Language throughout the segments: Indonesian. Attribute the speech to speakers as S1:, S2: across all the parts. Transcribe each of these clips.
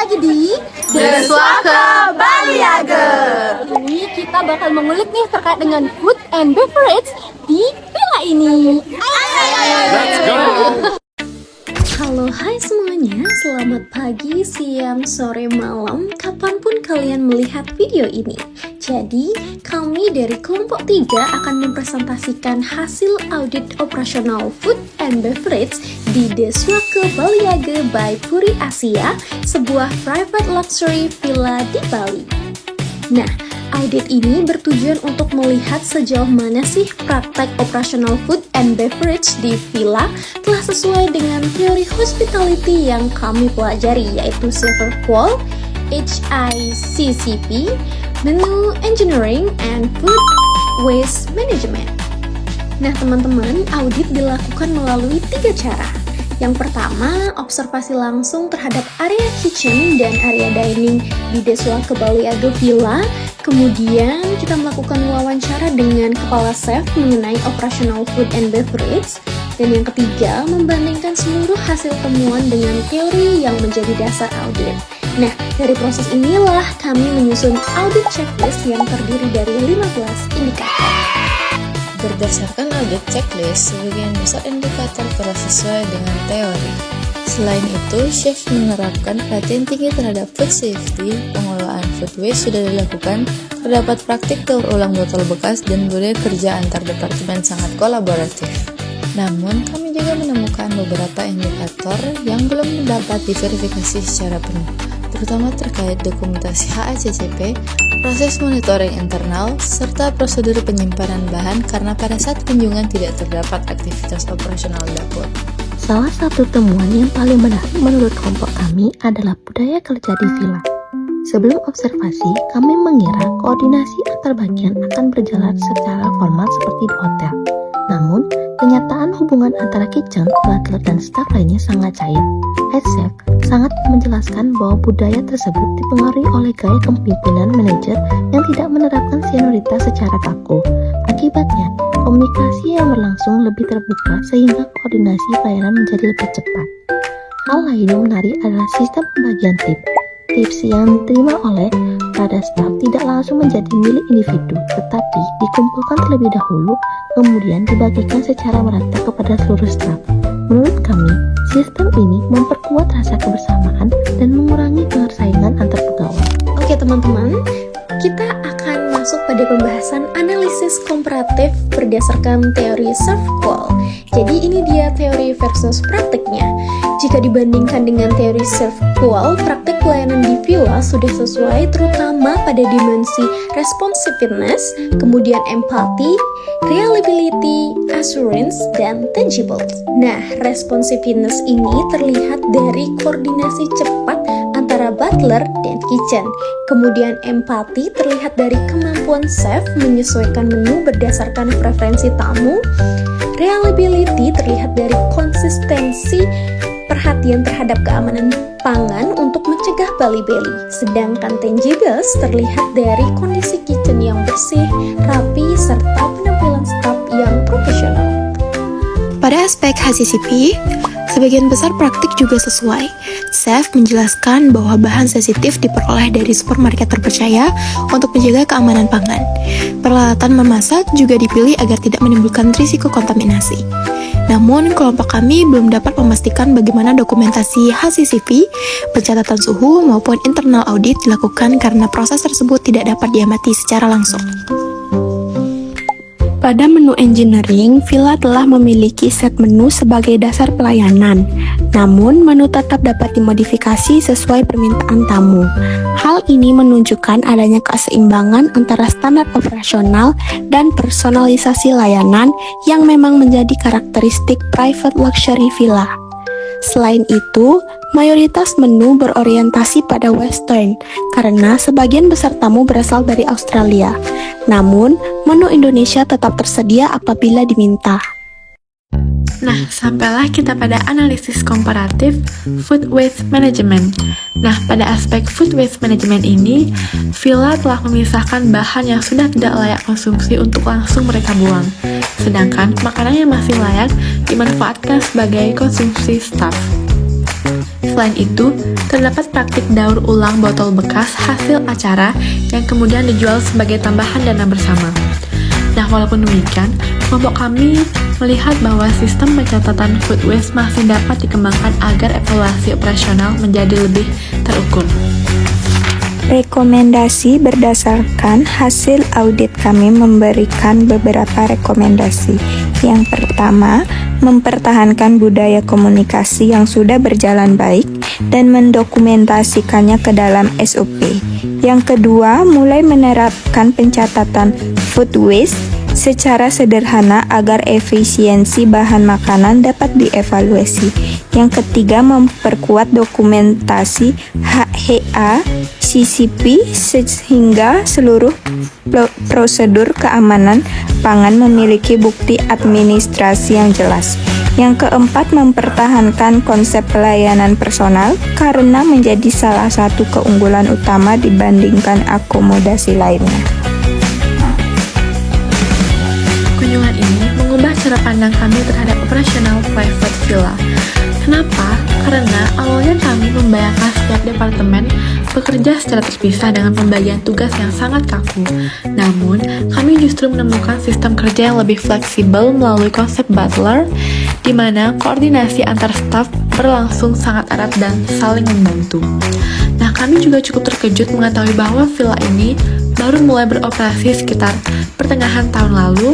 S1: lagi di
S2: Deswaka Baliage.
S1: Ini kita bakal mengulik nih terkait dengan food and beverage di villa ini.
S2: Let's go.
S3: Halo, hai semuanya. Selamat pagi, siang, sore, malam, kapanpun kalian melihat video ini. Jadi, kami dari kelompok 3 akan mempresentasikan hasil audit operasional food and beverage di Deswaka Baliage by Puri Asia, sebuah private luxury villa di Bali. Nah, audit ini bertujuan untuk melihat sejauh mana sih praktek operasional food and beverage di villa telah sesuai dengan teori hospitality yang kami pelajari, yaitu Silver Qual, HICCP, Menu Engineering, and Food Waste Management. Nah teman-teman, audit dilakukan melalui 3 cara. Yang pertama, observasi langsung terhadap area kitchen dan area dining di Deswaka Baliage Villa. Kemudian kita melakukan wawancara dengan kepala chef mengenai operational food and beverage. Dan yang ketiga, membandingkan seluruh hasil temuan dengan teori yang menjadi dasar audit. Nah, dari proses inilah kami menyusun audit checklist yang terdiri dari 15 indikator.
S4: Berdasarkan audit checklist, sebagian besar indikator telah sesuai dengan teori. Selain itu, chef menerapkan perhatian tinggi terhadap food safety, pengelolaan food waste sudah dilakukan, terdapat praktik daur ulang botol bekas, dan budaya kerja antar departemen sangat kolaboratif. Namun, kami juga menemukan beberapa indikator yang belum dapat diverifikasi secara penuh, terutama terkait dokumentasi HACCP, proses monitoring internal, serta prosedur penyimpanan bahan karena pada saat kunjungan tidak terdapat aktivitas operasional dapur.
S3: Salah satu temuan yang paling menarik menurut kelompok kami adalah budaya kerja di villa. Sebelum observasi, kami mengira koordinasi antar bagian akan berjalan secara formal seperti di hotel. Namun, kenyataan hubungan antara kitchen, butler, dan staf lainnya sangat cair. Head chef sangat menjelaskan bahwa budaya tersebut dipengaruhi oleh gaya kepemimpinan manajer yang tidak menerapkan senioritas secara kaku. Akibatnya, komunikasi yang berlangsung lebih terbuka sehingga koordinasi pelayanan menjadi lebih cepat. Hal lain yang menarik adalah sistem pembagian tips. Tips yang diterima oleh pada staf tidak langsung menjadi milik individu, tetapi dikumpulkan terlebih dahulu, kemudian dibagikan secara merata kepada seluruh staf. Menurut kami, sistem ini memperkuat rasa kebersamaan dan mengurangi persaingan antar pegawai. Oke teman-teman, kita akan masuk pada pembahasan analisis komparatif berdasarkan teori Serve-Qual. Jadi ini dia teori versus praktiknya. Jika dibandingkan dengan teori Serve-Qual, praktik pelayanan di villa sudah sesuai terutama pada dimensi responsiveness, kemudian empathy, reliability, assurance, dan tangible. Nah, responsiveness ini terlihat dari koordinasi cepat antara butler dan kitchen. Kemudian empati terlihat dari kemampuan chef menyesuaikan menu berdasarkan preferensi tamu. Reliability terlihat dari konsistensi perhatian terhadap keamanan pangan untuk mencegah bali-beli. Sedangkan tangibles terlihat dari kondisi kitchen yang bersih, rapi, serta penampilan staf yang profesional.
S5: Pada aspek HACCP, sebagian besar praktik juga sesuai. Chef menjelaskan bahwa bahan sensitif diperoleh dari supermarket terpercaya untuk menjaga keamanan pangan. Peralatan memasak juga dipilih agar tidak menimbulkan risiko kontaminasi. Namun, kelompok kami belum dapat memastikan bagaimana dokumentasi HACCP, pencatatan suhu, maupun internal audit dilakukan karena proses tersebut tidak dapat diamati secara langsung.
S6: Pada menu engineering, villa telah memiliki set menu sebagai dasar pelayanan. Namun, menu tetap dapat dimodifikasi sesuai permintaan tamu. Hal ini menunjukkan adanya keseimbangan antara standar operasional dan personalisasi layanan yang memang menjadi karakteristik private luxury villa. Selain itu, mayoritas menu berorientasi pada western karena sebagian besar tamu berasal dari Australia. Namun, menu Indonesia tetap tersedia apabila diminta.
S2: Nah, sampailah kita pada analisis komparatif food waste management. Nah, pada aspek food waste management ini, villa telah memisahkan bahan yang sudah tidak layak konsumsi untuk langsung mereka buang. Sedangkan makanan yang masih layak dimanfaatkan sebagai konsumsi staf. Selain itu, terdapat praktik daur ulang botol bekas hasil acara yang kemudian dijual sebagai tambahan dana bersama. Nah, walaupun demikian, kelompok kami melihat bahwa sistem pencatatan food waste masih dapat dikembangkan agar evaluasi operasional menjadi lebih terukur.
S6: Rekomendasi berdasarkan hasil audit kami memberikan beberapa rekomendasi. Yang pertama, mempertahankan budaya komunikasi yang sudah berjalan baik dan mendokumentasikannya ke dalam SOP. Yang kedua, mulai menerapkan pencatatan food waste secara sederhana agar efisiensi bahan makanan dapat dievaluasi. Yang ketiga, memperkuat dokumentasi HHA CCP sehingga seluruh prosedur keamanan pangan memiliki bukti administrasi yang jelas. Yang keempat, mempertahankan konsep pelayanan personal karena menjadi salah satu keunggulan utama dibandingkan akomodasi lainnya.
S2: Kunjungan ini mengubah cara pandang kami terhadap operasional private villa. Kenapa? Karena awalnya kami membayangkan setiap departemen bekerja secara terpisah dengan pembagian tugas yang sangat kaku. Namun, kami justru menemukan sistem kerja yang lebih fleksibel melalui konsep butler, di mana koordinasi antar staf berlangsung sangat erat dan saling membantu. Nah, kami juga cukup terkejut mengetahui bahwa villa ini baru mulai beroperasi sekitar pertengahan tahun lalu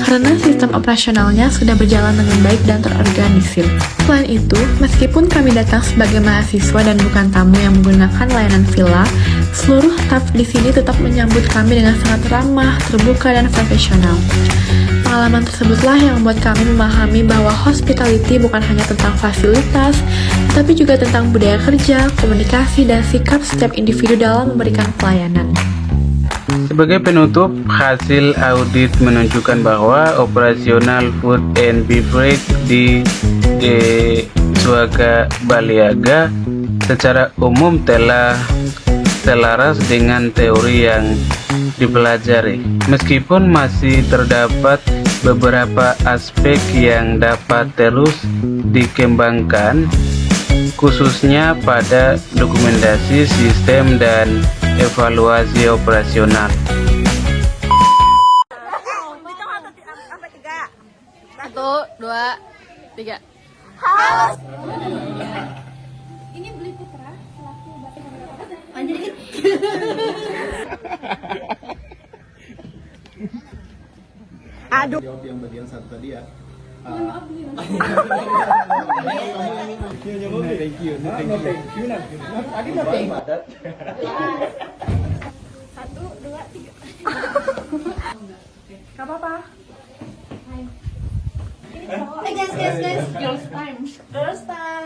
S2: karena sistem operasionalnya sudah berjalan dengan baik dan terorganisir. Selain itu, meskipun kami datang sebagai mahasiswa dan bukan tamu yang menggunakan layanan villa, seluruh staf di sini tetap menyambut kami dengan sangat ramah, terbuka, dan profesional. Pengalaman tersebutlah yang membuat kami memahami bahwa hospitality bukan hanya tentang fasilitas, tetapi juga tentang budaya kerja, komunikasi, dan sikap setiap individu dalam memberikan pelayanan.
S7: Sebagai penutup, hasil audit menunjukkan bahwa operasional food and beverage di Suaka Baliaga secara umum telah selaras dengan teori yang dipelajari. Meskipun masih terdapat beberapa aspek yang dapat terus dikembangkan, khususnya pada dokumentasi sistem dan evaluasi operasional.
S1: Satu, dua, tiga. Ini beli putra, selaku bapak anjir.
S8: Aduh. Jawab yang bagian satu tadi ya. Maaf nih. Thank you.
S1: Satu, dua, tiga. Gak apa-apa. Hai guys. Girls time.